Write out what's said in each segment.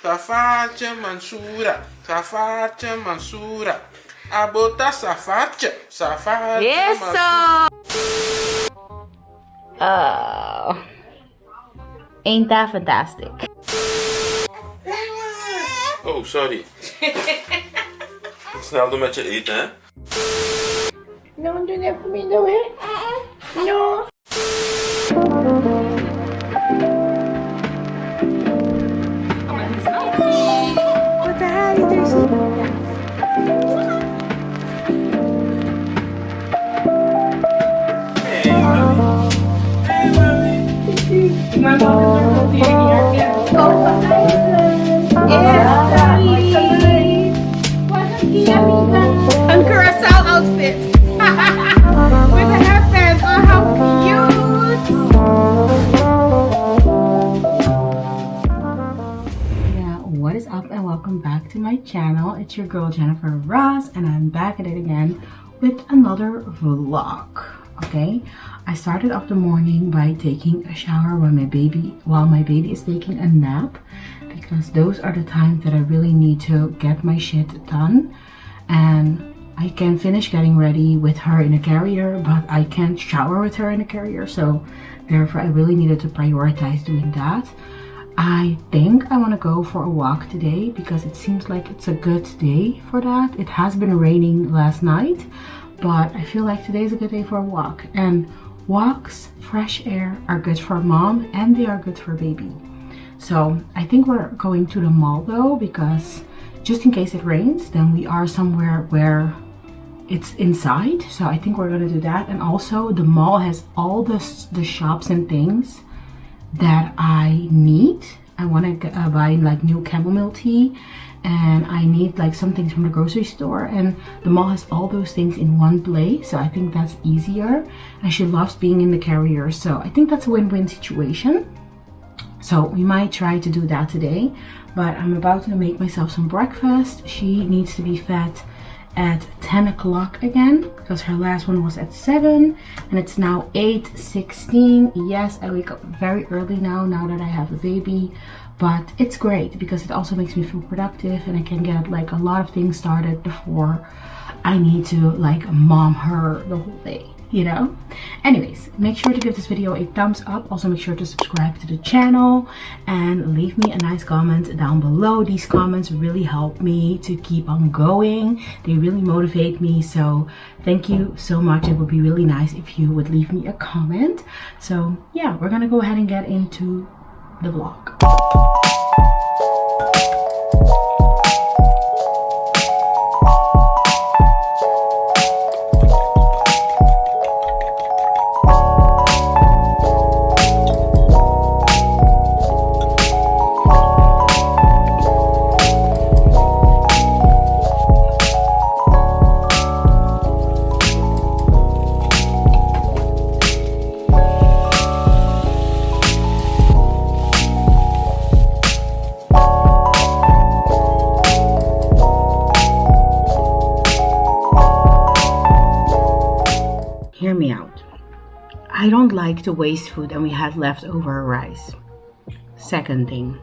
Safacha Mansura, Safacha Mansura, Abota Safacha, Safacha. Yes, ain't that fantastic? Oh, sorry. Snel door met je eten, hè? No, do that for me, do it. No. What the hell is this? My mother's here. And Curacao outfit with a hairband. Oh, how cute! Yeah, what is up and welcome back to my channel. It's your girl Jennyfer Ross and I'm back at it again with another vlog. Okay, I started off the morning by taking a shower while my baby is taking a nap, because those are the times that I really need to get my shit done. And I can finish getting ready with her in a carrier, but I can't shower with her in a carrier, so therefore I really needed to prioritize doing that. I think I want to go for a walk today because it seems like it's a good day for that. It has been raining last night, but I feel like today is a good day for a walk. And walks, fresh air are good for mom and they are good for baby. So I think we're going to the mall though, because just in case it rains, then we are somewhere where it's inside. So I think we're gonna do that. And also the mall has all the shops and things that I need. I want to buy like new chamomile tea, and I need like some things from the grocery store, and the mall has all those things in one place, so I think that's easier. And she loves being in the carrier, so I think that's a win-win situation. So we might try to do that today, but I'm about to make myself some breakfast. She needs to be fed at 10 o'clock again because her last one was at 7 and it's now 8:16. Yes, I wake up very early now that I have a baby, but it's great because it also makes me feel productive and I can get like a lot of things started before I need to like mom her the whole day, you know. Anyways, make sure to give this video a thumbs up. Also make sure to subscribe to the channel and leave me a nice comment down below. These comments really help me to keep on going. They really motivate me, so thank you so much. It would be really nice if you would leave me a comment. So yeah, we're gonna go ahead and get into the vlog. Hear me out. I don't like to waste food and we had leftover rice. Second thing,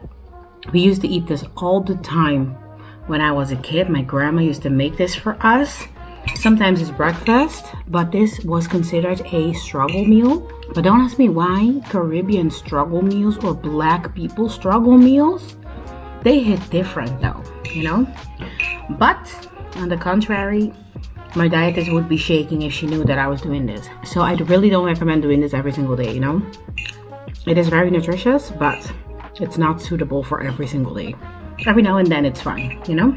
we used to eat this all the time when I was a kid. My grandma used to make this for us. Sometimes it's breakfast, but this was considered a struggle meal. But don't ask me why Caribbean struggle meals or black people struggle meals, they hit different though, you know? But on the contrary, my dietist would be shaking if she knew that I was doing this. So I really don't recommend doing this every single day, you know? It is very nutritious, but it's not suitable for every single day. Every now and then it's fine, you know?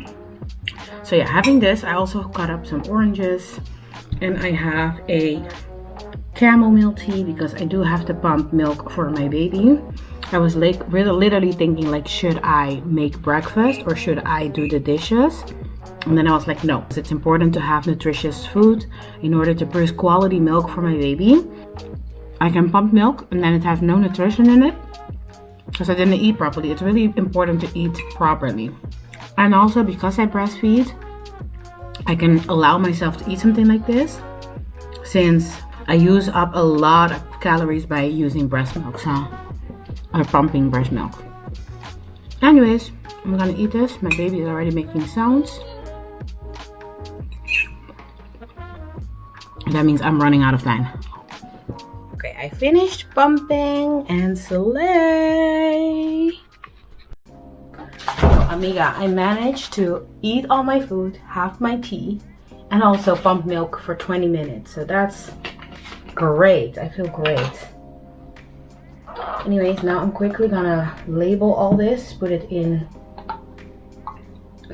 So yeah, having this, I also cut up some oranges and I have a chamomile tea because I do have to pump milk for my baby. I was like literally thinking like, should I make breakfast or should I do the dishes? And then I was like, no, it's important to have nutritious food in order to produce quality milk for my baby. I can pump milk and then it has no nutrition in it because I didn't eat properly. It's really important to eat properly. And also because I breastfeed, I can allow myself to eat something like this since I use up a lot of calories by using breast milk, so or pumping breast milk. Anyways, I'm gonna eat this. My baby is already making sounds. That means I'm running out of time. Okay, I finished pumping and slay. So, Amiga, I managed to eat all my food, have my tea, and also pump milk for 20 minutes. So that's great. I feel great. Anyways, now I'm quickly gonna label all this, put it in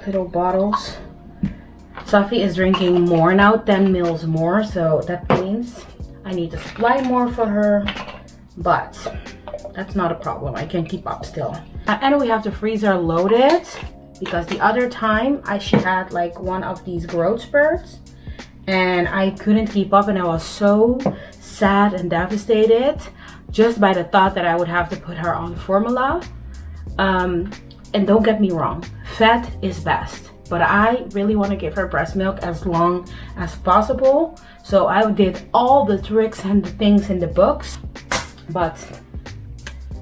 little bottles. Sophie is drinking more now, 10 mils more, so that means I need to supply more for her, but that's not a problem. I can keep up still. And we have the freezer loaded because the other time she had like one of these growth spurts and I couldn't keep up, and I was so sad and devastated just by the thought that I would have to put her on formula. And don't get me wrong, fat is best, but I really want to give her breast milk as long as possible. So I did all the tricks and the things in the books, but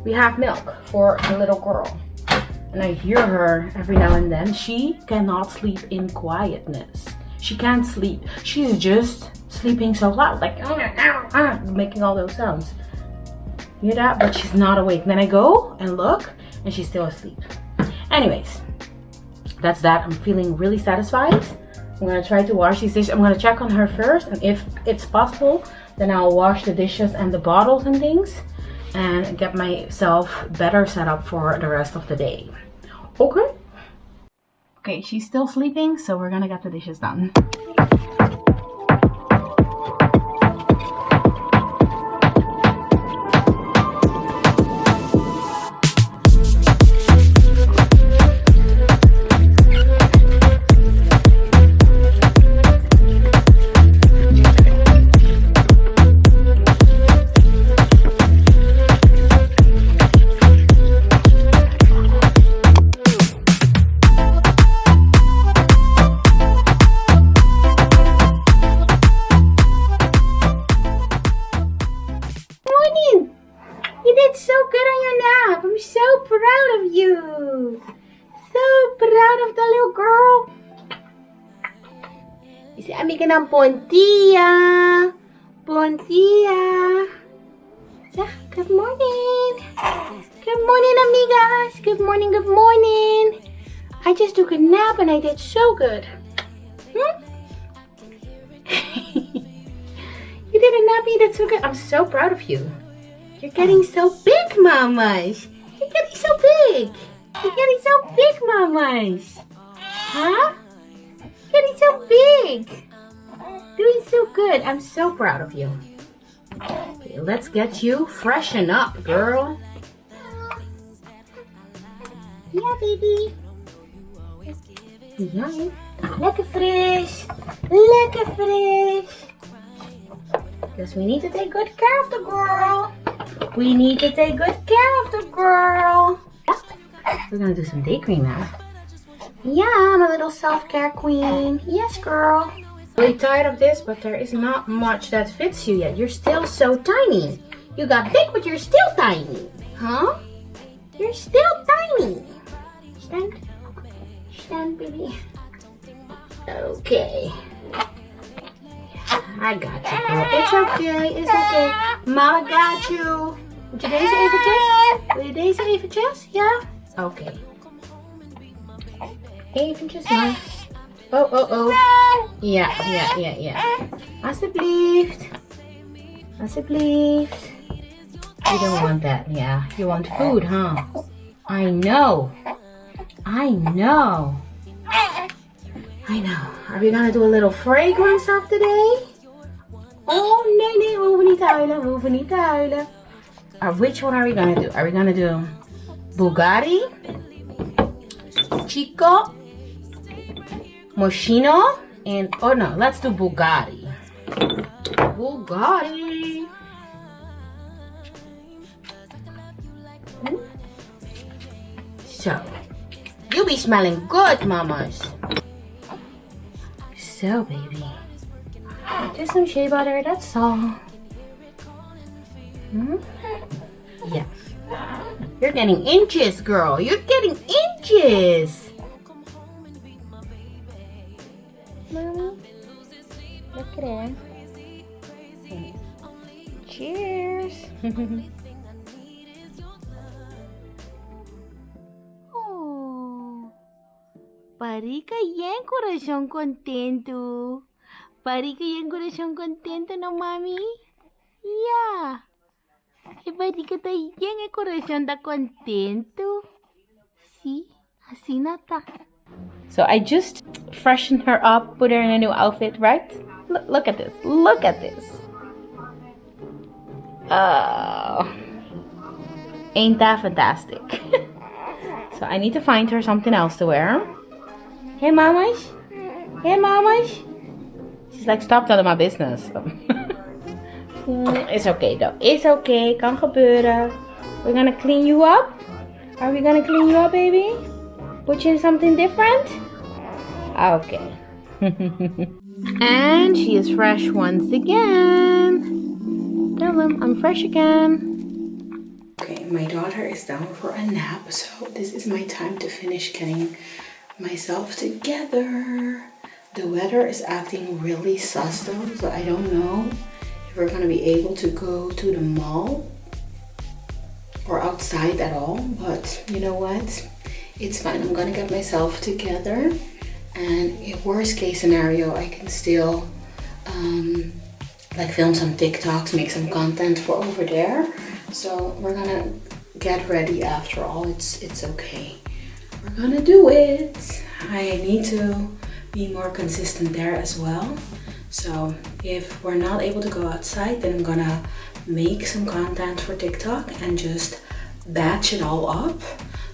we have milk for a little girl. And I hear her every now and then. She cannot sleep in quietness. She can't sleep. She's just sleeping so loud, like making all those sounds. Hear that? But she's not awake. Then I go and look and she's still asleep. Anyways, that's that. I'm feeling really satisfied. I'm gonna try to wash these dishes. I'm gonna check on her first, and if it's possible, then I'll wash the dishes and the bottles and things and get myself better set up for the rest of the day. Okay? Okay, she's still sleeping, so we're gonna get the dishes done. Ng bon dia. Bon dia. Good morning. Good morning, amigas. Good morning, good morning. I just took a nap and I did so good. You did a nap, you did so good. I'm so proud of you. You're getting so big, mamas. You're getting so big. You're getting so big, mamas. Huh? Getting so big. Doing so good. I'm so proud of you. Okay, let's get you freshen up, girl. Yeah, baby. Ja, lekker fris. Lekker fris. Because we need to take good care of the girl. We need to take good care of the girl. We're going to do some day cream now. Yeah, I'm a little self-care queen. Yes, girl. Really tired of this, but there is not much that fits you yet. You're still so tiny. You got big, but you're still tiny. Huh? You're still tiny. Stand. Stand, baby. Okay. I got you, girl. It's okay. It's okay. Mama got you. Moet je deze eventjes? Wil je deze eventjes? Ja? Oké. Eventjes maar. Oh, oh, oh. Ja. Alsjeblieft. Alsjeblieft. You don't want that, yeah. You want food, huh? I know. I know. I know. Are we gonna do a little fragrance of the day? Oh, nee, we hoeven niet te huilen. We hoeven niet te huilen. Which one are we gonna do? Are we gonna do Bugatti? Chico? Moschino? And, oh no, let's do Bugatti. Bugatti. So, you be smelling good, mamas. So, baby. Just some shea butter, that's all. Yeah. You're getting inches, girl. You're getting inches. gorgeous. Mommy, look at it. Cheers. Oh, Parica y en corazón contento. Parica y en corazón contento, ¿no, mami? Ya. Parica está bien, el corazón está contento. Sí, así nata. So I just freshened her up, put her in a new outfit, right? Look at this. Look at this. Oh, ain't that fantastic? So I need to find her something else to wear. Hey, mamas. Hey, mamas. She's like, stop telling my business. It's okay though. It's okay. Kan gebeuren. We're gonna clean you up. Are we gonna clean you up, baby? Put you in something different? Okay. And she is fresh once again. Tell them I'm fresh again. Okay, my daughter is down for a nap, so this is my time to finish getting myself together. The weather is acting really sus though, so I don't know if we're gonna be able to go to the mall or outside at all, but you know what? It's fine. I'm gonna get myself together, and in worst case scenario, I can still like film some TikToks, make some content for over there. So we're gonna get ready after all. It's okay. We're gonna do it. I need to be more consistent there as well. So if we're not able to go outside, then I'm gonna make some content for TikTok and just batch it all up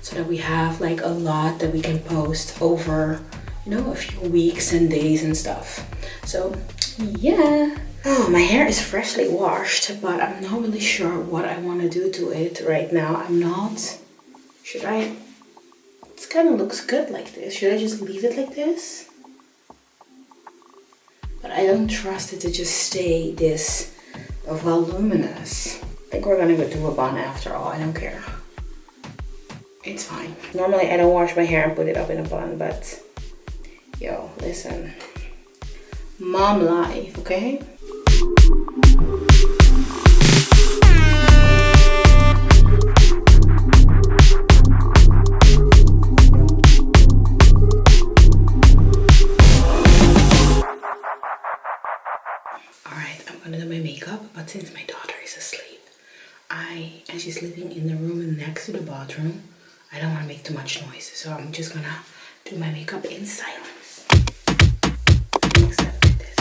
so that we have like a lot that we can post over, you know, a few weeks and days and stuff. So yeah. Oh, my hair is freshly washed, but I'm not really sure what I want to do to it right now. I'm not. Should I? It kind of looks good like this. Should I just leave it like this? But I don't trust it to just stay this voluminous. I think we're gonna go do a bun after all. I don't care. It's fine. Normally I don't wash my hair and put it up in a bun, but yo, listen. Mom life, okay? Alright, I'm gonna do my makeup, but since my daughter is asleep, and she's sleeping in the room next to the bathroom, I don't want to make too much noise, so I'm just gonna do my makeup in silence. Mix that with this.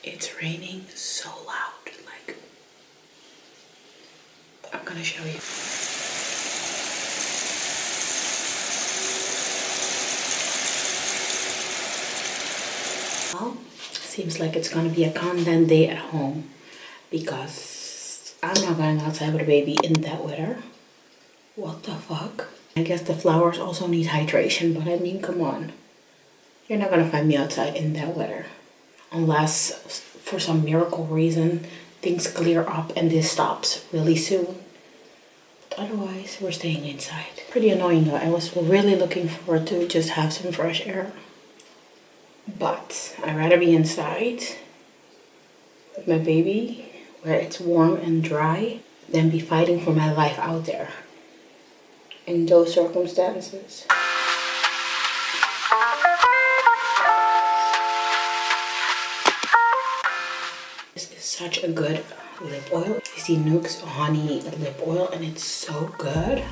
It's raining so loud, like, I'm gonna show you. Well, seems like it's gonna be a content day at home because I'm not going outside with a baby in that weather. What the fuck? I guess the flowers also need hydration, but I mean, come on. You're not gonna find me outside in that weather. Unless, for some miracle reason, things clear up and this stops really soon. But otherwise, we're staying inside. Pretty annoying though. I was really looking forward to just have some fresh air. But I'd rather be inside with my baby, where it's warm and dry, than be fighting for my life out there. in those circumstances. This is such a good lip oil. It's the Nuxe Honey Lip Oil and it's so good.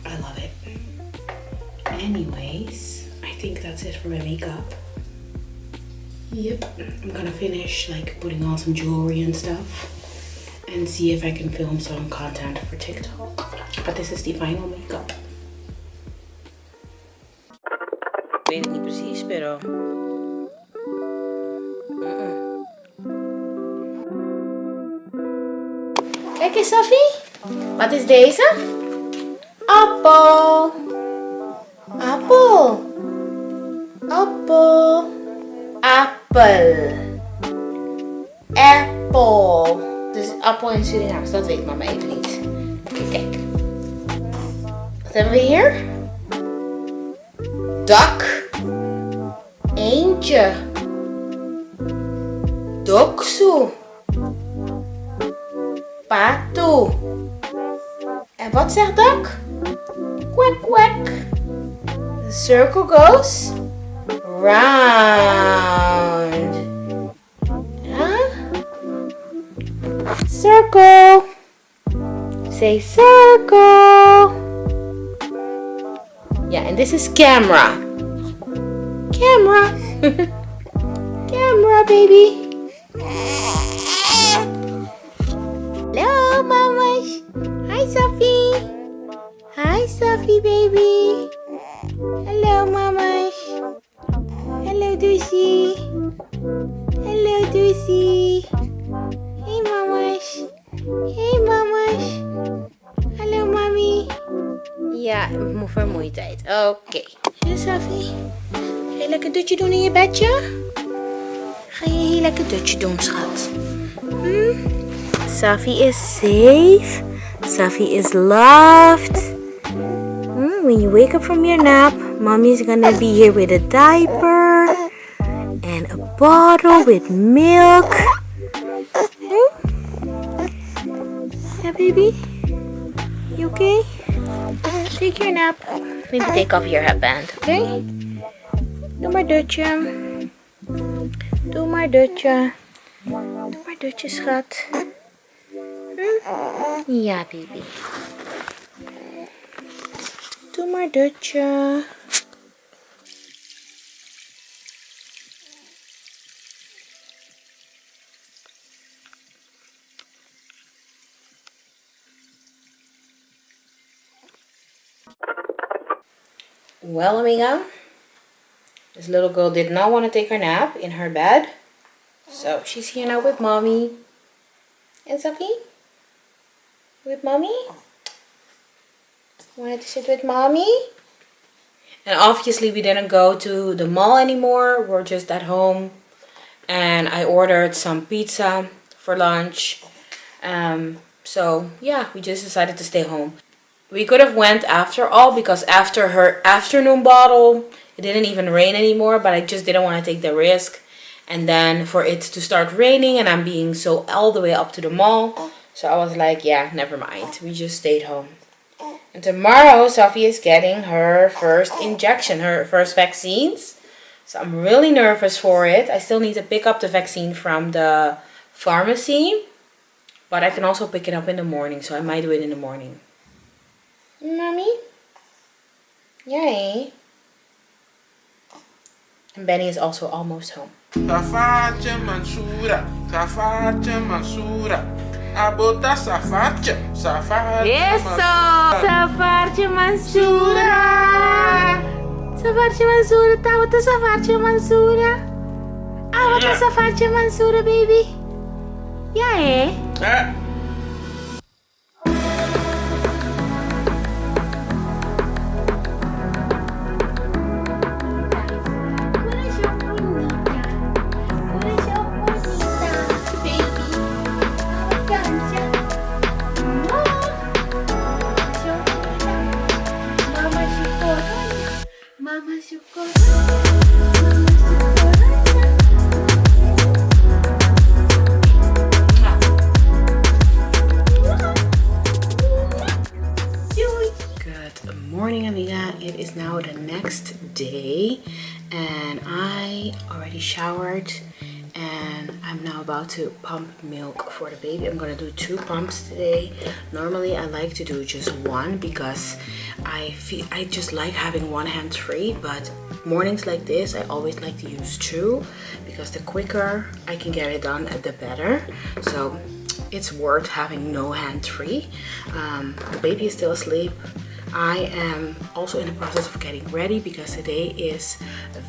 I love it. Anyways, I think that's it for my makeup. Yep, I'm gonna finish like putting on some jewelry and stuff and see if I can film some content for TikTok. But this is the final makeup. Ik weet het niet precies, pero... Kijk eens, Sophie. Wat is deze? Appel. Appel. Appel. Appel. Apple. Dus appel in Surinaams, dat weet mama even niet. Kijk. Wat hebben we hier? Dak. Eentje. Doksu. Pato. En wat zegt dak? Quack quack. The circle goes round. Huh? Circle. Say circle. Yeah, and this is camera. Camera. Camera, baby. Hello, mamas. Hi, Sophie. Hi, Sophie, baby. Hello, mamas. Hello, Doosie. Hello, Doosie. Hey, mamas. Hey, mamas. Hallo, mami. Ja, vermoeidheid. Oké. Ja, Sophie. Ga je lekker dutje doen in je bedje? Ga je heel lekker dutje doen, schat? Sophie is safe. Sophie is loved. When you wake up from your nap, mommy is gonna be here with a diaper and a bottle with milk. Yeah, baby? You okay? Take your nap. Maybe take off your headband, okay? Doe maar dutje. Doe maar dutje. Doe maar dutje, schat. Ja, baby. Doe maar dutje. Well, Amiga, this little girl did not want to take her nap in her bed. So she's here now with mommy. And Sophie? With mommy? Wanted to sit with mommy? And obviously we didn't go to the mall anymore. We're just at home. And I ordered some pizza for lunch. So yeah, we just decided to stay home. We could have went after all because after her afternoon bottle, it didn't even rain anymore. But I just didn't want to take the risk. And then for it to start raining and I'm being so all the way up to the mall. So I was like, yeah, never mind. We just stayed home. And tomorrow, Sophie is getting her first injection, her first vaccines. So I'm really nervous for it. I still need to pick up the vaccine from the pharmacy. But I can also pick it up in the morning. So I might do it in the morning. Mommy? Yay. And Benny is also almost home. Safaja Mansura, Safaja Mansura. Abota Safaja, Safaja. Eso! Safaja Mansura! Safaja Mansura, Tawata Safaja Mansura. Awata Safaja Mansura, baby. Ja, hè? Good Good morning, amiga. It is now the next day and I already showered and I'm now about to pump milk for the baby. I'm gonna do 2 pumps today. Normally I like to do just 1 because I just like having one hand free, but mornings like this I always like to use 2 because the quicker I can get it done, the better. So it's worth having no hand free. The baby is still asleep. I am also in the process of getting ready because today is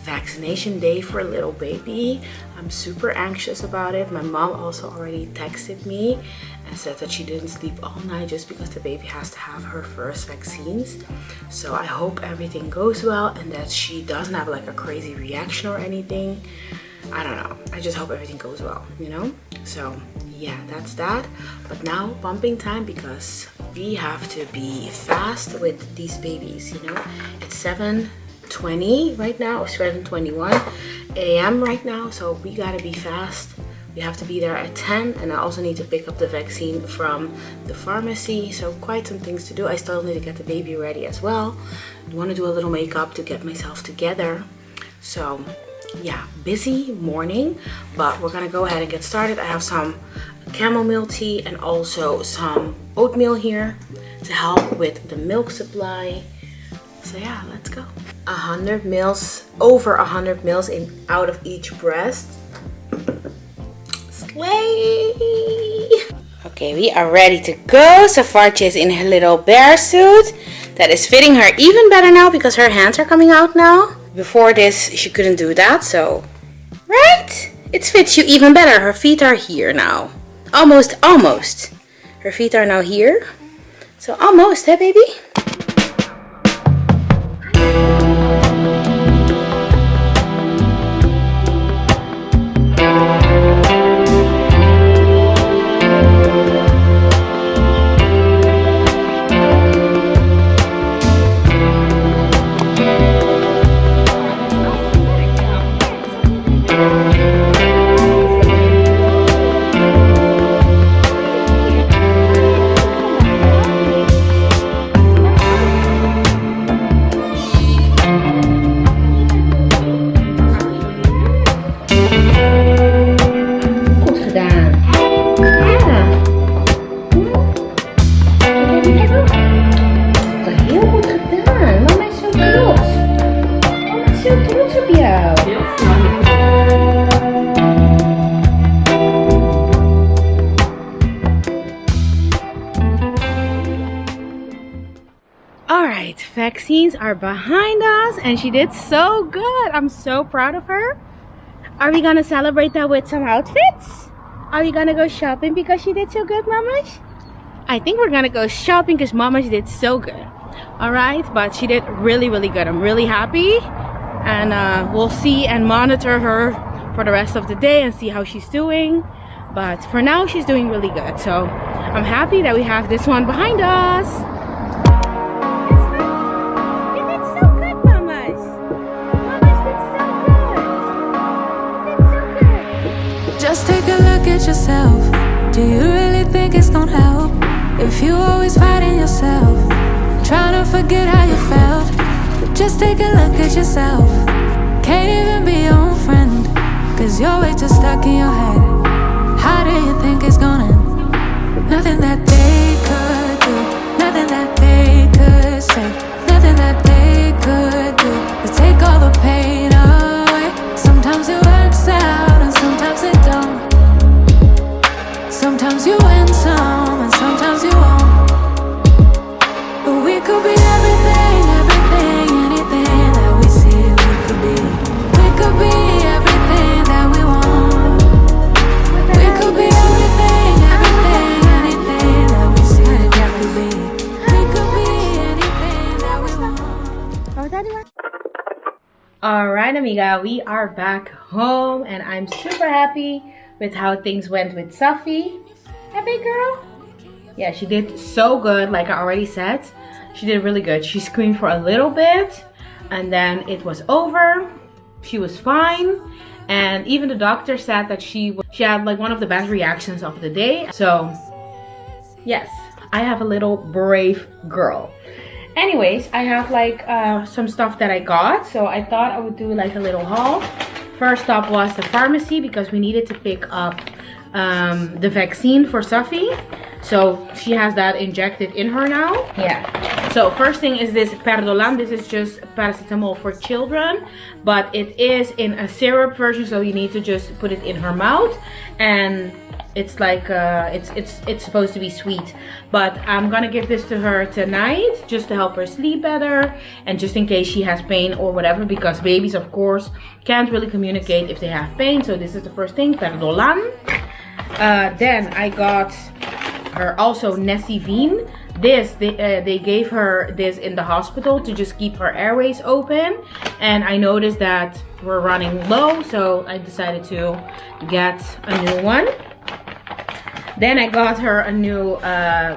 vaccination day for a little baby. I'm super anxious about it. My mom also already texted me and said that she didn't sleep all night just because the baby has to have her first vaccines. So I hope everything goes well and that she doesn't have like a crazy reaction or anything. I don't know. I just hope everything goes well, you know? So yeah, that's that. But now pumping time because we have to be fast with these babies, you know? It's 7:20 right now, or 7:21 a.m. right now, so we gotta be fast. We have to be there at 10, and I also need to pick up the vaccine from the pharmacy, so quite some things to do. I still need to get the baby ready as well. I want to do a little makeup to get myself together. So yeah, busy morning, but we're gonna go ahead and get started. I have some chamomile tea and also some oatmeal here to help with the milk supply. So yeah, let's go. 100 mils, over 100 mils in out of each breast. Slay! Okay, we are ready to go. Safarchi is in her little bear suit that is fitting her even better now because her hands are coming out now. Before this, she couldn't do that, so right? It fits you even better. Her feet are here now. Almost. Her feet are now here. So almost, huh, baby? Alright, vaccines are behind us and she did so good. I'm so proud of her. Are we gonna celebrate that with some outfits? Are we gonna go shopping because she did so good, mamas? I think we're gonna go shopping because mamas did so good. Alright, but she did really good. I'm really happy, and we'll see and monitor her for the rest of the day and see how she's doing. But for now, she's doing really good. So I'm happy that we have this one behind us. Just take a look at yourself. Do you really think it's gonna help if you always fighting yourself, trying to forget how you felt? Just take a look at yourself. Can't even be your own friend, cause you're way too stuck in your head. How do you think it's gonna end? Nothing that they could do, nothing that they could say, nothing that they could do to take all the pain away. Sometimes it works out and sometimes it don't. Sometimes you win some and sometimes you won't. But we could be everything, anything that we see we could be. We could be everything that we want. We could be everything, anything that we see we could be. We could be anything that we want. Alright, amiga, we are back home and I'm super happy with how things went with Safi. Hey, girl? Yeah, she did so good, like I already said. She did really good. She screamed for a little bit and then it was over. She was fine. And even the doctor said that she had like one of the best reactions of the day. So yes, I have a little brave girl. Anyways, I have like some stuff that I got, so I thought I would do like a little haul. First up was the pharmacy because we needed to pick up the vaccine for Sophie. So she has that injected in her now. Yeah. So first thing is this Perdolan. This is just paracetamol for children, but it is in a syrup version, so you need to just put it in her mouth, and it's like it's supposed to be sweet. But I'm gonna give this to her tonight just to help her sleep better, and just in case she has pain or whatever, because babies of course can't really communicate if they have pain. So this is the first thing, Perdolan. Then I got her also Nesivine. This they gave her this in the hospital to just keep her airways open, and I noticed that we're running low, so I decided to get a new one. Then I got her a new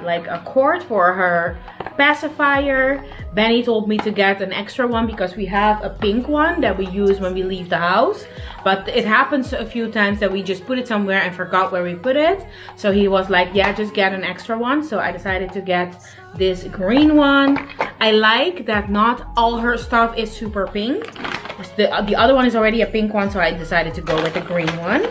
like a cord for her pacifier. Benny told me to get an extra one because we have a pink one that we use when we leave the house, but it happens a few times that we just put it somewhere and forgot where we put it. So he was like, yeah, just get an extra one. So I decided to get this green one. I like that not all her stuff is super pink. The other one is already a pink one, so I decided to go with the green one.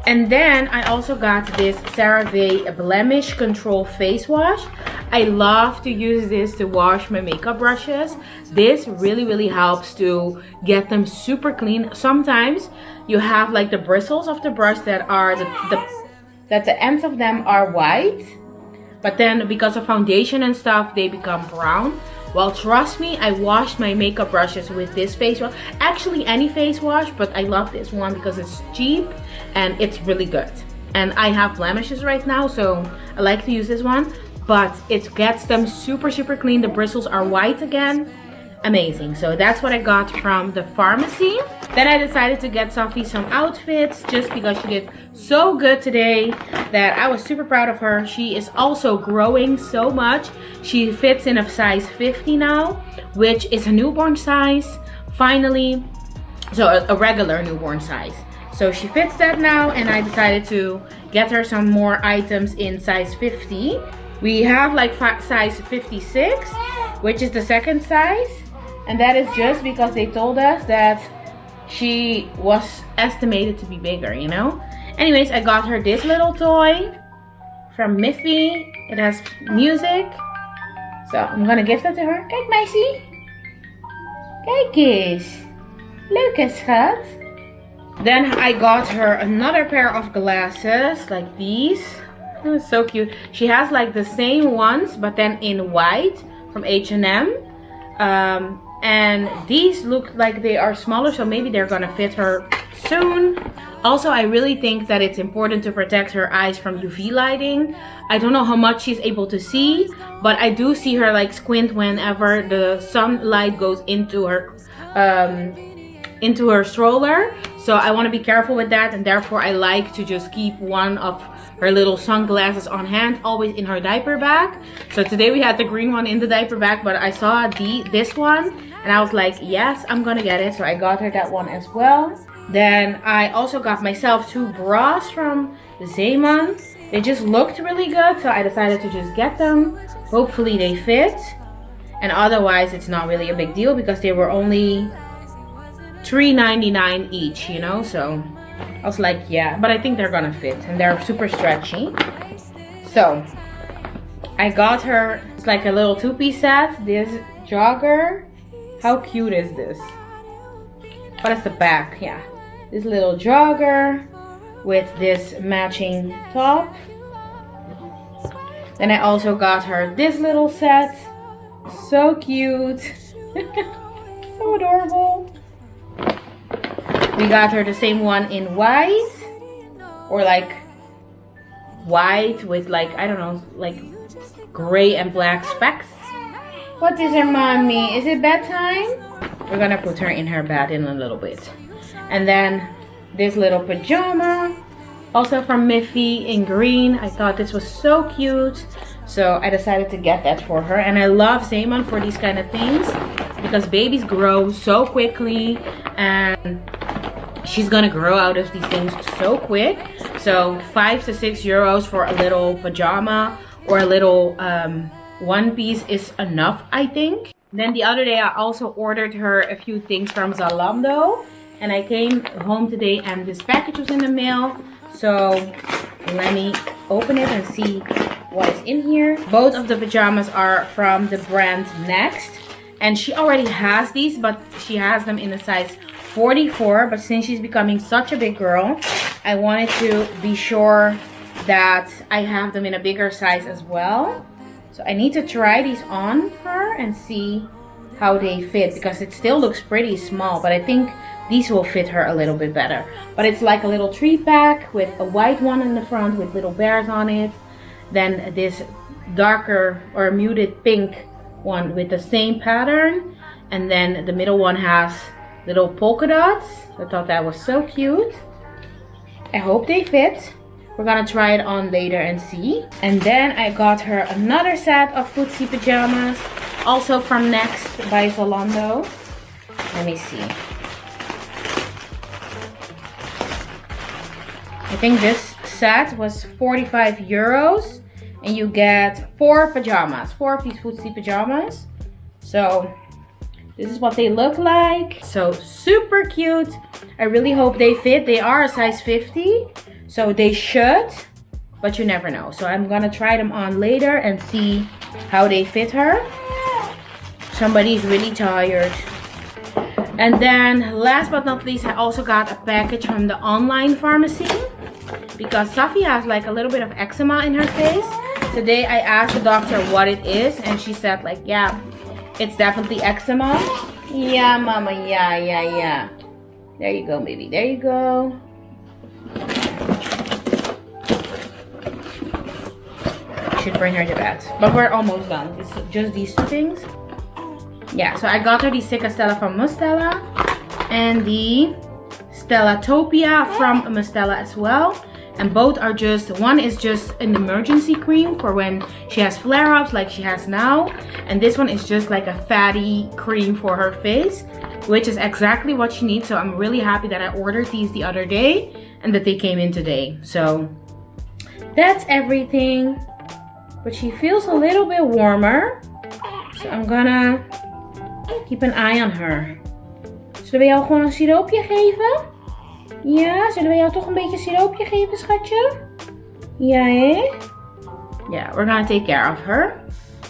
And then I also got this CeraVe Blemish Control Face Wash. I love to use this to wash my makeup brushes. This really helps to get them super clean. Sometimes you have like the bristles of the brush that are the ends of them are white, but then because of foundation and stuff they become brown. Well, trust me, I washed my makeup brushes with this face wash. Actually any face wash, but I love this one because it's cheap and it's really good. And I have blemishes right now, so I like to use this one. But it gets them super clean. The bristles are white again. Amazing. So that's what I got from the pharmacy. Then I decided to get Sophie some outfits just because she did so good today that I was super proud of her. She is also growing so much. She fits in a size 50 now, which is a newborn size finally. So a regular newborn size. So she fits that now, and I decided to get her some more items in size 50. We have like size 56, which is the second size, and that is just because they told us that she was estimated to be bigger, you know. Anyways, I got her this little toy from Miffy. It has music, so I'm gonna give that to her. Kijk meisje, kijk eens, leuke schat. Then I got her another pair of glasses like these. Oh, so cute. She has like the same ones but then in white from H&M, and these look like they are smaller, so maybe they're gonna fit her soon. Also, I really think that it's important to protect her eyes from UV lighting. I don't know how much she's able to see, but I do see her like squint whenever the sunlight goes into her stroller. So I want to be careful with that, and therefore I like to just keep one of her little sunglasses on hand, always in her diaper bag. So today we had the green one in the diaper bag, but I saw this one and I was like, yes, I'm gonna get it. So I got her that one as well. Then I also got myself 2 bras from Zeeman. They just looked really good, so I decided to just get them. Hopefully they fit, and otherwise it's not really a big deal because they were only $3.99 each, you know. So I was like, yeah, but I think they're gonna fit, and they're super stretchy. So I got her, it's like a little 2-piece set, this jogger. How cute is this? What is the back? Yeah, this little jogger with this matching top. Then I also got her this little set. So cute. So adorable. We got her the same one in white, or like white with like, I don't know, like gray and black specks. What is her, mommy? Is it bedtime? We're gonna put her in her bed in a little bit. And then this little pajama, also from Miffy in green. I thought this was so cute, so I decided to get that for her. And I love Zeeman for these kind of things because babies grow so quickly, and she's gonna grow out of these things so quick. So €5 to €6 for a little pajama or a little one piece is enough, I think. Then the other day I also ordered her a few things from Zalando, and I came home today and this package was in the mail. So let me open it and see what is in here. Both of the pajamas are from the brand Next, and she already has these, but she has them in a size 44. But since she's becoming such a big girl, I wanted to be sure that I have them in a bigger size as well. So I need to try these on her and see how they fit, because it still looks pretty small, but I think these will fit her a little bit better. But it's like a little 3-pack with a white one in the front with little bears on it. Then this darker or muted pink one with the same pattern. And then the middle one has little polka dots. I thought that was so cute. I hope they fit. We're gonna try it on later and see. And then I got her another set of footsie pajamas, also from Next by Zalando. Let me see. I think this set was 45 euros and you get 4 pajamas, 4-piece footsie pajamas. So this is what they look like. So super cute. I really hope they fit. They are a size 50. So they should, but you never know. So I'm gonna try them on later and see how they fit her. Somebody's really tired. And then last but not least, I also got a package from the online pharmacy, because Safi has like a little bit of eczema in her face. Today I asked the doctor what it is, and she said like, yeah, it's definitely eczema. Yeah, mama, yeah. There you go, baby, there you go. Should bring her to bed, but we're almost done. It's just these 2 things. Yeah, so I got her the Stella from Mustela and the Stellatopia from Mustela as well. And both are just, one is just an emergency cream for when she has flare-ups like she has now, and this one is just like a fatty cream for her face, which is exactly what she needs. So I'm really happy that I ordered these the other day and that they came in today. So that's everything. But she feels a little bit warmer, so I'm gonna keep an eye on her. Zullen we jou gewoon een siroopje geven? Ja, zullen we jou toch een beetje siroopje geven, schatje? Ja, hè? Yeah, we're gonna take care of her.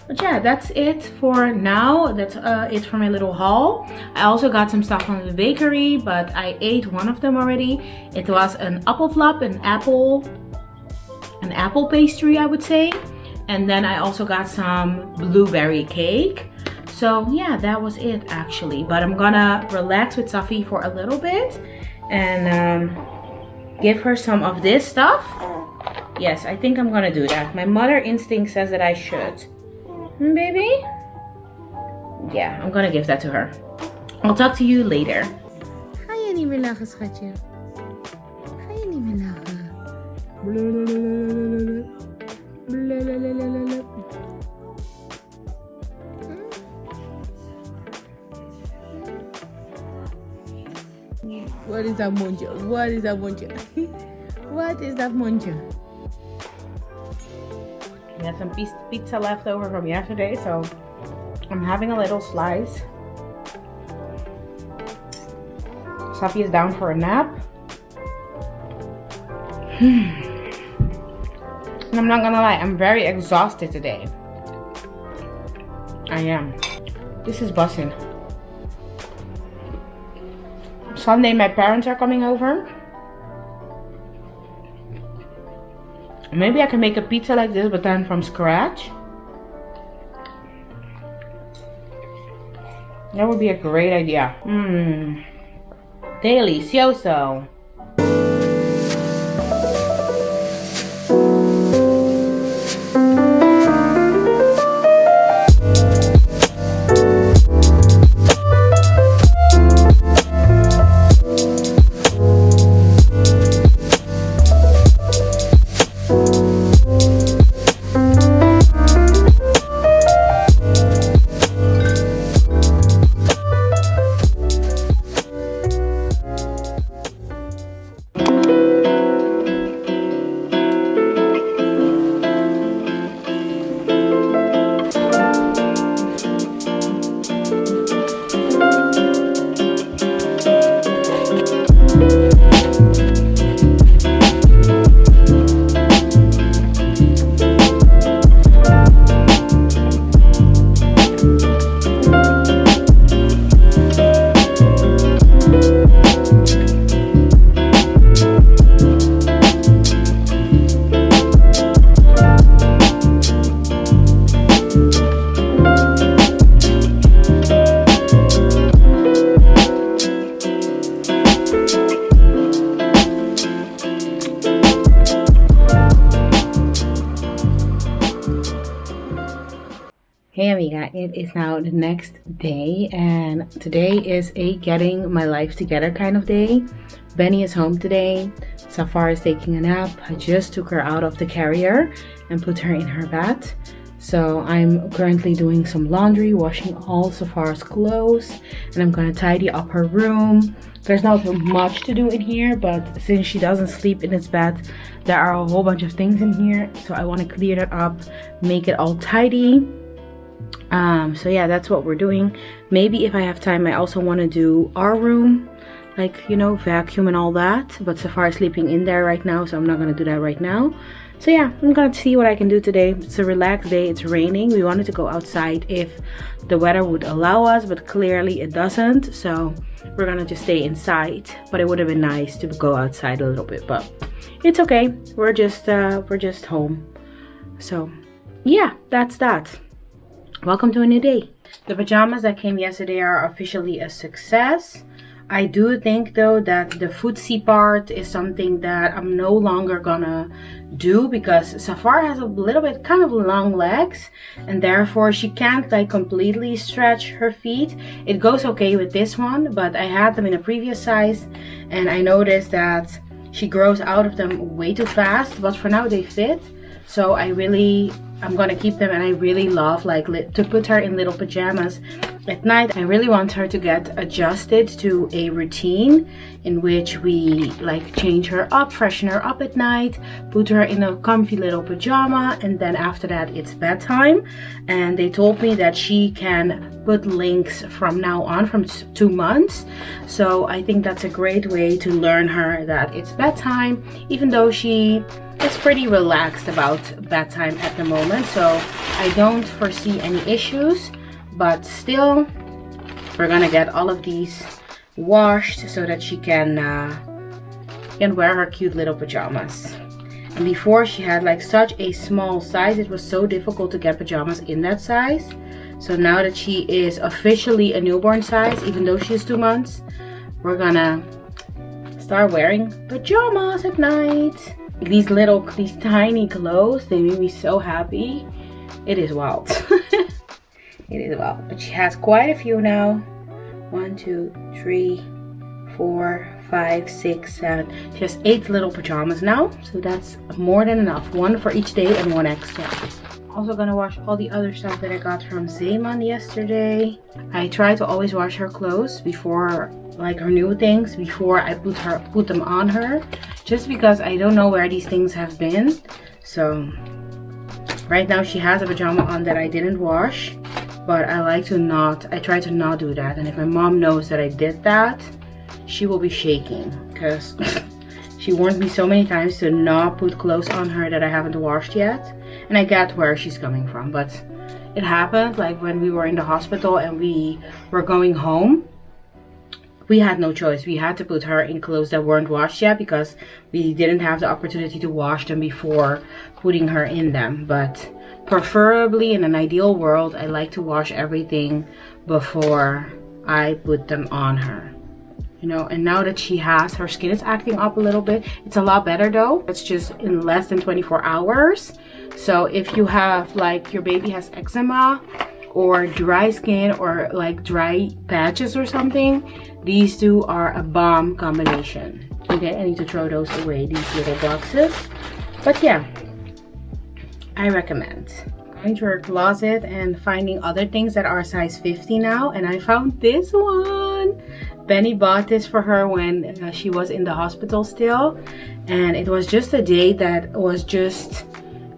But yeah, that's it for now. That's it for my little haul. I also got some stuff from the bakery, but I ate one of them already. It was an appelflap, an apple pastry, I would say. And then I also got some blueberry cake. So yeah, that was it actually. But I'm gonna relax with Safi for a little bit and give her some of this stuff. Yes, I think I'm gonna do that. My mother instinct says that I should. Baby? Yeah, I'm gonna give that to her. I'll talk to you later. Ga je niet meer lachen, schatje? Ga je niet meer lachen? What is that mondje? What is that mondje? What is that mondje? We had some pizza left over from yesterday, so I'm having a little slice. Safi is down for a nap. And I'm not gonna lie, I'm very exhausted today. I am. This is bussin'. Sunday my parents are coming over. Maybe I can make a pizza like this, but then from scratch. That would be a great idea. Delicioso. is now the next day, and today is a getting my life together kind of day. Benny is home today. Safar is taking a nap. I just took her out of the carrier and put her in her bed. So I'm currently doing some laundry, washing all Safar's clothes, and I'm gonna tidy up her room. There's not much to do in here, but since she doesn't sleep in its bed, there are a whole bunch of things in here. So I want to clear that up, make it all tidy. So yeah, that's what we're doing. Maybe if I have time, I also want to do our room, like, you know, vacuum and all that. But Safar is sleeping in there right now, so I'm not gonna do that right now. So yeah, I'm gonna see what I can do today. It's a relaxed day. It's raining. We wanted to go outside if the weather would allow us, but clearly it doesn't. So we're gonna just stay inside. But it would have been nice to go outside a little bit, but it's okay. We're just home. So yeah, that's that. Welcome to a new day. The pajamas that came yesterday are officially a success. I do think though that the footsie part is something that I'm no longer gonna do, because Safar has a little bit kind of long legs and therefore she can't like completely stretch her feet. It goes okay with this one, but I had them in a previous size and I noticed that she grows out of them way too fast, but for now they fit. So I'm gonna keep them, and I really love like to put her in little pajamas at night. I really want her to get adjusted to a routine in which we like change her up, freshen her up at night, put her in a comfy little pajama, and then after that it's bedtime. And they told me that she can put links from now on, from 2 months. So I think that's a great way to learn her that it's bedtime, even though she is pretty relaxed about bedtime at the moment. So I don't foresee any issues. But still, we're gonna get all of these washed so that she can wear her cute little pajamas. And before, she had like such a small size. It was so difficult to get pajamas in that size. So now that she is officially a newborn size, even though she's 2 months, we're gonna start wearing pajamas at night. These tiny clothes, they make me so happy. It is wild. It is wild, but she has quite a few now. 1, 2, 3, 4, 5, 6, 7. She has 8 little pajamas now, so that's more than enough. 1 for each day and 1 extra. Also gonna wash all the other stuff that I got from Zeeman yesterday. I try to always wash her clothes before, like her new things, before I put them on her, just because I don't know where these things have been. So right now she has a pajama on that I didn't wash. But I try to not do that. And if my mom knows that I did that, she will be shaking, because she warned me so many times to not put clothes on her that I haven't washed yet. And I get where she's coming from, but it happened like when we were in the hospital and we were going home. We had no choice. We had to put her in clothes that weren't washed yet, because we didn't have the opportunity to wash them before putting her in them. But preferably, in an ideal world, I like to wash everything before I put them on her. You know, and now that her skin is acting up a little bit. It's a lot better though. It's just in less than 24 hours. So if you have, like, your baby has eczema or dry skin or like dry patches or something, these two are a bomb combination. Okay, I need to throw those away, these little boxes. But yeah, I recommend going to her closet and finding other things that are size 50 now, and I found this one. Benny bought this for her when she was in the hospital still, and it was just a day that was just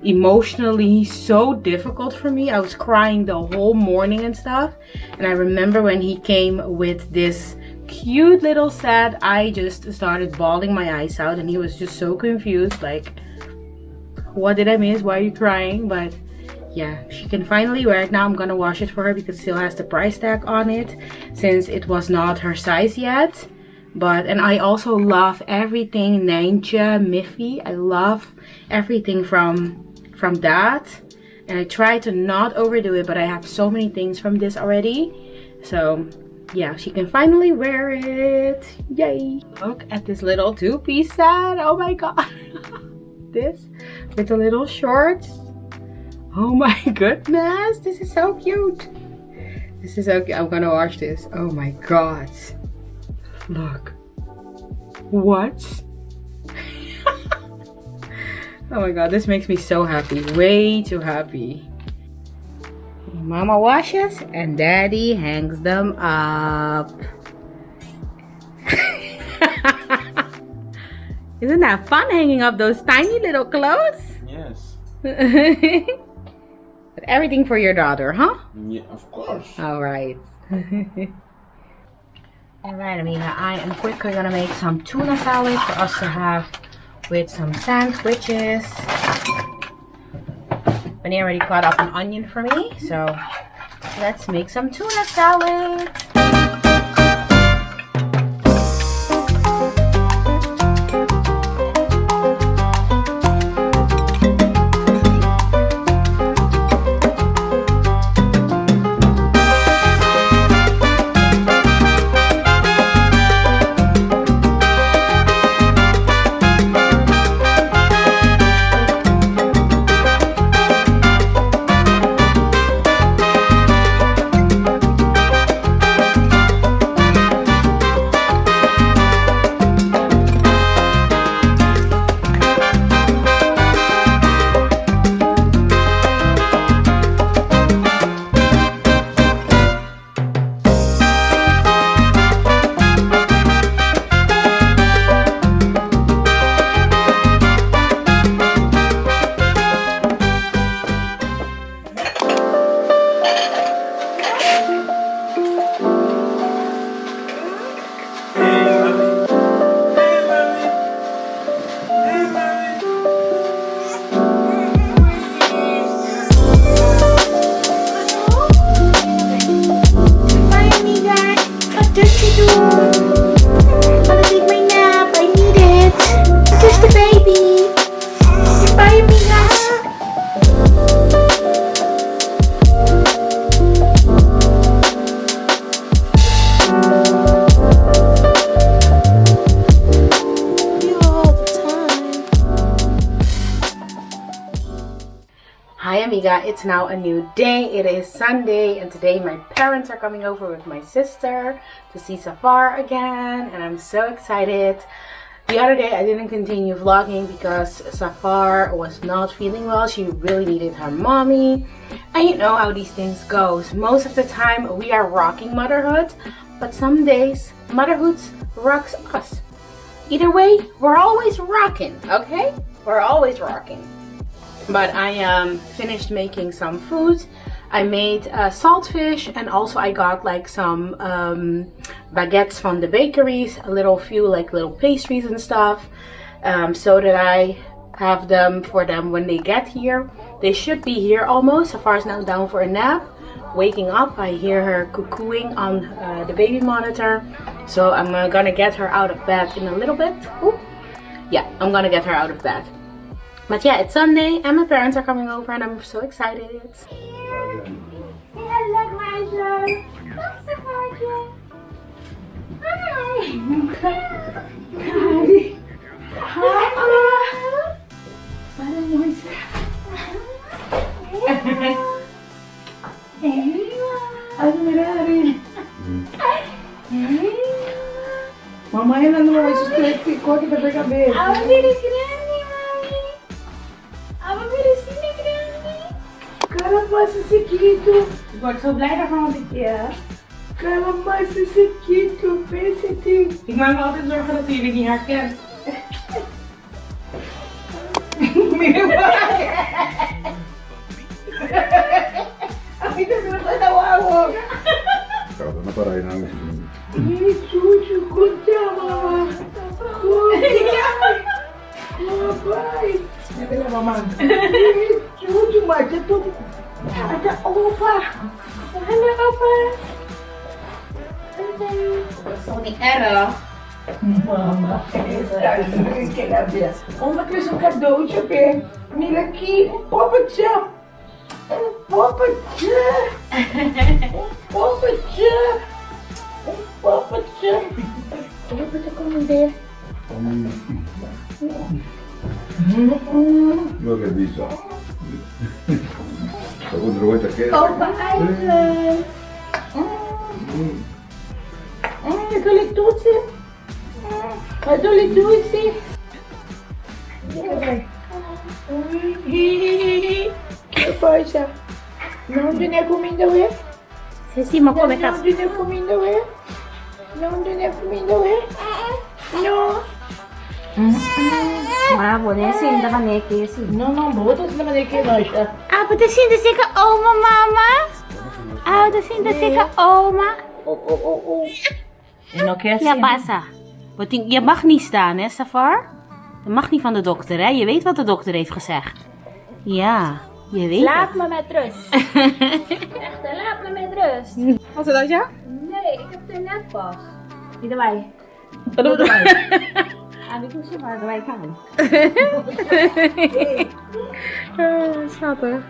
emotionally so difficult for me. I was crying the whole morning and stuff, and I remember when he came with this cute little set, I just started bawling my eyes out, and he was just so confused, like, what did I miss? Why are you crying? But yeah, she can finally wear it now. I'm gonna wash it for her because it still has the price tag on it, since it was not her size yet. And I also love everything Ninja Miffy. I love everything from that, and I try to not overdo it, but I have so many things from this already. So yeah, she can finally wear it. Yay! Look at this little 2-piece set. Oh my god. This with the little shorts. Oh my goodness, this is so cute. This is okay. I'm gonna watch this. Oh my god. Look. What? Oh my god, this makes me so happy. Way too happy. Mama washes and daddy hangs them up. Isn't that fun hanging up those tiny little clothes? Yes. But everything for your daughter, huh? Yeah, of course. Alright. Alright, Amiga, I am quickly gonna make some tuna salad for us to have with some sandwiches. Benny already cut up an onion for me, so let's make some tuna salad. It's now a new day. It is Sunday and today my parents are coming over with my sister to see Safar again and I'm so excited. The other day I didn't continue vlogging because Safar was not feeling well. She really needed her mommy, and you know how these things goes. Most of the time we are rocking motherhood, but some days motherhood rocks us. Either way, we're always rocking, okay? We're always rocking. But I finished making some food. I made saltfish and also I got like some baguettes from the bakeries, a few little pastries and stuff, so that I have them for them when they get here. They should be here almost. Safar's now down for a nap, waking up. I hear her cuckooing on the baby monitor, so I'm gonna get her out of bed in a little bit. Ooh. Yeah, I'm gonna get her out of bed. But yeah, it's Sunday and my parents are coming over and I'm so excited. Say hello, Marshall. Hi. Hi. Para noise. Mamãe não vai sustentar que corta da cabeça. Caramba, esse quito. Ik word zo blij daarvan als ik Caramba, esse quito. PCT. Ik maak me altijd zorgen dat jullie niet herkent. Amiga, não vai dar água. Cara, não para aí não. Isso, cuida, mamãe. Papai. Cadê a mamãe? Isso, mas eu tô... Opa. Hallo, opa. Dat is toch niet erg? Mama, Oma trouxe um cadeautje, Bê. Mira aqui, um poppetje. Um poppetje. Um poppetje. Um poppetje. Poppetje, kom hier. Lo che dice? Secondo voi perché? Opa, Island. Ito ulit tutsi. Ito ulit tutsi. Apa siya? Não é comida, ué? Você sim, mas como é que Não é comida, ué? Não é comida, ué? Não. Ah, boleh sih, dah kan neki sih. Não, bota se naman aqui, não, siya. Ah, betul sih, dah sih ke oma mama. Ah, dah sih ke oma. En ook Ja, pasa. Je mag niet staan, hè, Safar? Dat mag niet van de dokter, hè? Je weet wat de dokter heeft gezegd. Ja, je weet Laat me met rust. Echt, hè, laat me met rust. Was het dat, ja? Nee, ik heb er net pas. Die erbij. Wat doen we? Ah, die moet je maar erbij gaan. Schattig.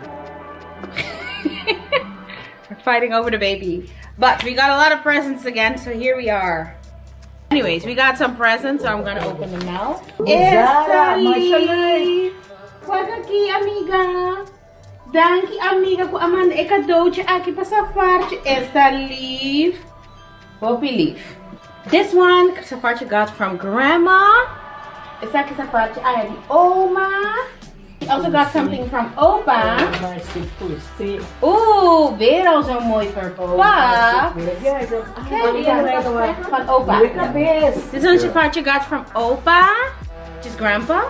We're fighting over the baby. But we got a lot of presents again, so here we are. Anyways, we got some presents, so I'm gonna open them now. Estali! Wag aqui, amiga. Dank je, amiga, voor Amanda. Ik cadeautje aqui para Safartje. Estali. Poppy leaf. This one, Safartje got from Grandma. Essa aqui, Safartje, I have the Oma. He also got something from Opa. Oeh, weer al zo'n mooi purple. Pa. Kijk, van Opa. This one Safartje got from Opa, which is Grandpa.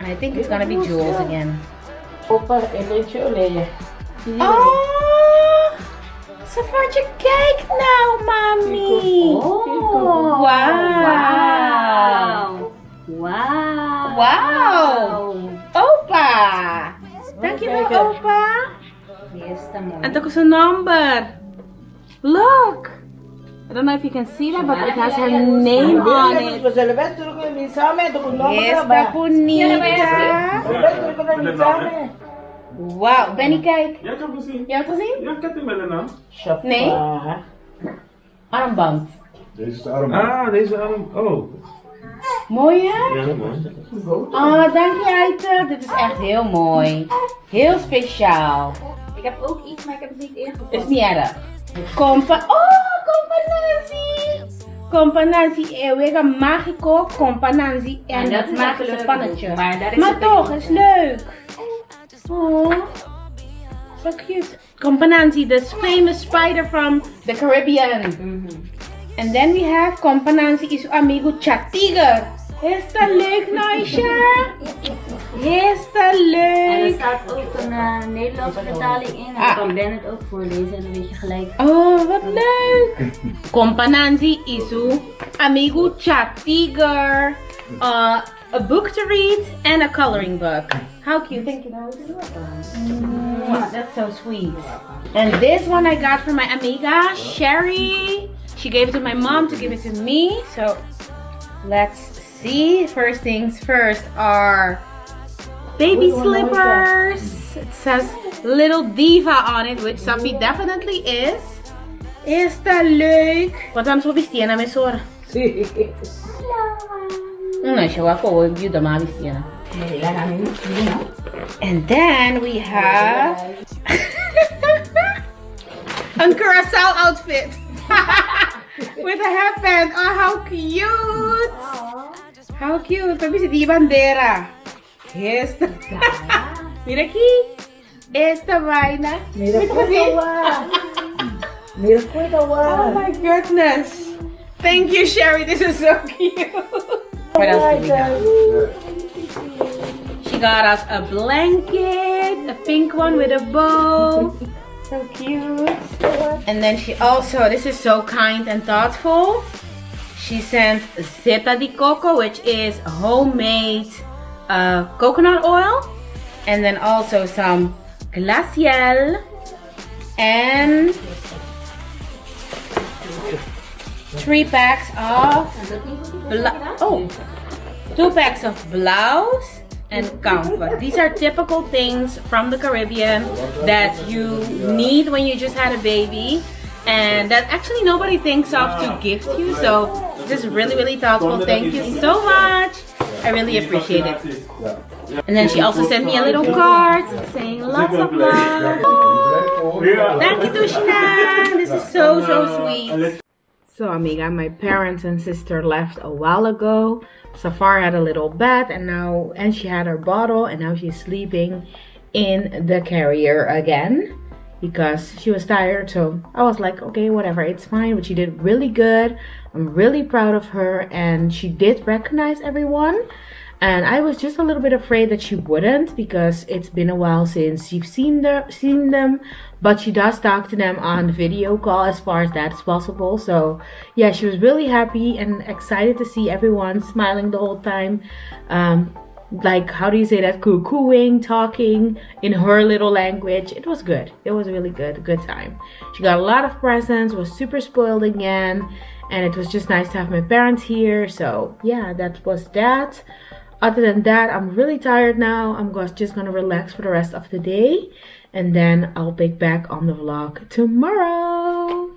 I think it's gonna be Jules again. Opa, eentje olé. Oh, Safartje, kijk nou, mami. Oh, Wow. Wow. Wow. Opa. Dankjewel, Opa. Yes, tamam. And took us a number. Look. I don't know if you can see that, but it has her name on it. Esta bonita. Wow, Benny, kijk. Jij hebt het gezien? Je hebt het gezien? Ja, ik heb hem met een naam. Nee. Armband. Deze is de armband. Deze arm. Oh. Mooi, hè? Ja, mooi. Oh, dank je, Aite. Dit is echt heel mooi. Heel speciaal. Ik heb ook iets, maar ik heb het niet ingevuld. Is niet erg. Compa Nancy! Compa Nancy, wega magico, Compa Nancy en dat magische pannetje. Maar toch, is leuk. Oh, so cute. Compa Nancy, this famous spider from the Caribbean. And then we have Compa Nancy is amigo Chatiger. Is dat leuk, Naisha? Is dat En er leuk? staat ook een Nederlandse vertaling in. En dan kan Ben het ook voorlezen en dan weet je gelijk. Oh, wat leuk! Compa Nancy isu amigo Chatiger. A book to read and a coloring book. How cute! Thank you. That's so sweet. And this one I got from my Amiga, Sherry. She gave it to my mom to give it to me. So let's see. First things first are baby slippers. It says Little Diva on it, which Safi definitely is. Is dat leuk? Wat dan zo vestiana me sora? No, she was for you the mom vestiana. And then we have a Curacao outfit with a headband. Oh, how cute! How cute! Tapi si di bandera. Esta. Mira aquí. Esta vaina. Mira Mira aquí. Oh my goodness. Thank you, Sherry. This is so cute. What else do we got? She got us a blanket, a pink one with a bow. So cute. And then she also, this is so kind and thoughtful. She sent Zeta di Coco, which is homemade coconut oil. And then also some glacial and 3 packs of 2 packs of blouse and comfort. These are typical things from the Caribbean that you need when you just had a baby and that actually nobody thinks of to gift you. So this is really, really thoughtful. Thank you so much. I really appreciate it. And then she also sent me a little card saying lots of love. Thank you, Tushina. This is so sweet. So, amiga, my parents and sister left a while ago. Safar had a little bed and she had her bottle, and now she's sleeping in the carrier again because she was tired. So I was like, okay, whatever, it's fine. But she did really good. I'm really proud of her, and she did recognize everyone. And I was just a little bit afraid that she wouldn't, because it's been a while since you've seen them. But she does talk to them on video call as far as that is possible. So yeah, she was really happy and excited to see everyone, smiling the whole time. Like, how do you say that? Cooing, talking in her little language. It was good. It was really good. Good time. She got a lot of presents, was super spoiled again. And it was just nice to have my parents here. So yeah, that was that. Other than that, I'm really tired now. I'm just gonna relax for the rest of the day, and then I'll pick back on the vlog tomorrow.